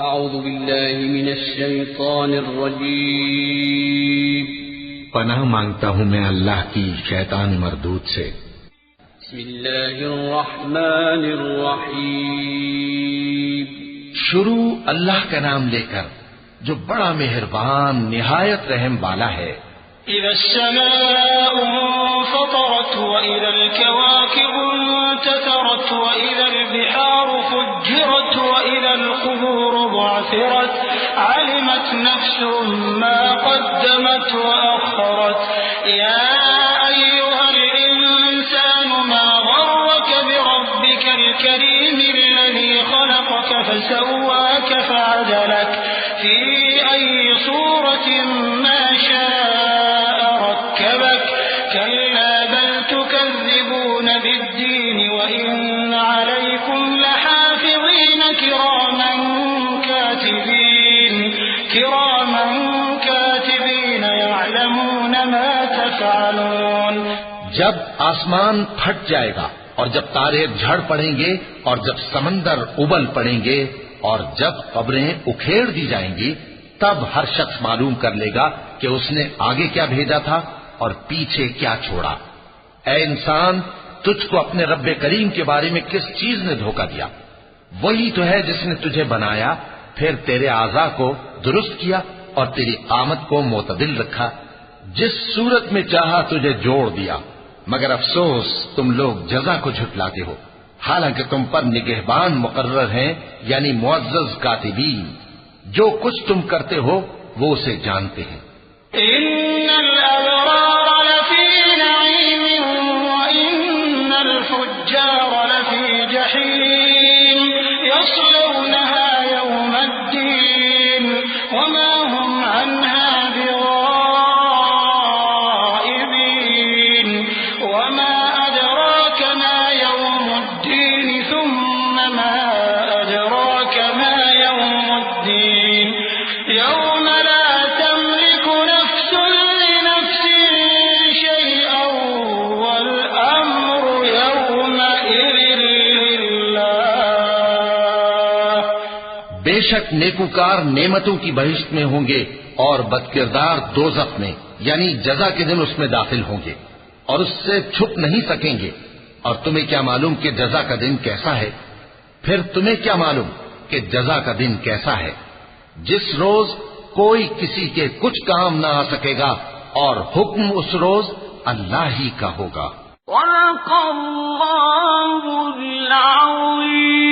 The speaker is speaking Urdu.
اعوذ باللہ من الشیطان الرجیم پناہ مانگتا ہوں میں اللہ کی شیطان مردود سے۔ بسم اللہ الرحمن الرحیم شروع اللہ کا نام لے کر جو بڑا مہربان نہایت رحم والا ہے۔ اذا السماء انفطرت واذا الكواكب انتثرت واذا البحار فجرت واذا القبور بعثرت علمت نفس ما قدمت واخرت يا ايها الانسان ما غرك بربك الكريم الذي خلقك فسواك فعدلك في اي صورة ما شاء ركبك كلا بل تكذبون بالدين وإن عليكم لحافظين كراما كاتبين يعلمون ما تفعلون۔ جب آسمان پھٹ جائے گا اور جب تارے جھڑ پڑیں گے اور جب سمندر ابل پڑیں گے اور جب قبریں اکھیڑ دی جائیں گی، تب ہر شخص معلوم کر لے گا کہ اس نے آگے کیا بھیجا تھا اور پیچھے کیا چھوڑا۔ اے انسان، تجھ کو اپنے رب کریم کے بارے میں کس چیز نے دھوکہ دیا؟ وہی تو ہے جس نے تجھے بنایا، پھر تیرے اعضاء کو درست کیا اور تیری قامت کو معتدل رکھا، جس صورت میں چاہا تجھے جوڑ دیا، مگر افسوس تم لوگ جزا کو جھٹلاتے ہو، حالانکہ تم پر نگہبان مقرر ہیں، یعنی معزز کاتبین، جو کچھ تم کرتے ہو وہ اسے جانتے ہیں۔ ان الابرار لفی نعیم وان الفجار لفی جحیم یصلونها یوم الدین وما هم عنها بغائبین وما ادراک ما یوم الدین ثم ما ادراک ما یوم الدین یوم لا تملك نفس لنفس شيئا والأمر يومئذ لله۔ بے شک نیکوکار نعمتوں کی بہشت میں ہوں گے اور بدکردار دوزخ میں، یعنی جزا کے دن اس میں داخل ہوں گے اور اس سے چھپ نہیں سکیں گے۔ اور تمہیں کیا معلوم کہ جزا کا دن کیسا ہے؟ پھر تمہیں کیا معلوم کہ جزا کا دن کیسا ہے؟ جس روز کوئی کسی کے کچھ کام نہ آ سکے گا اور حکم اس روز اللہ ہی کا ہوگا۔ صدق اللہ العظیم۔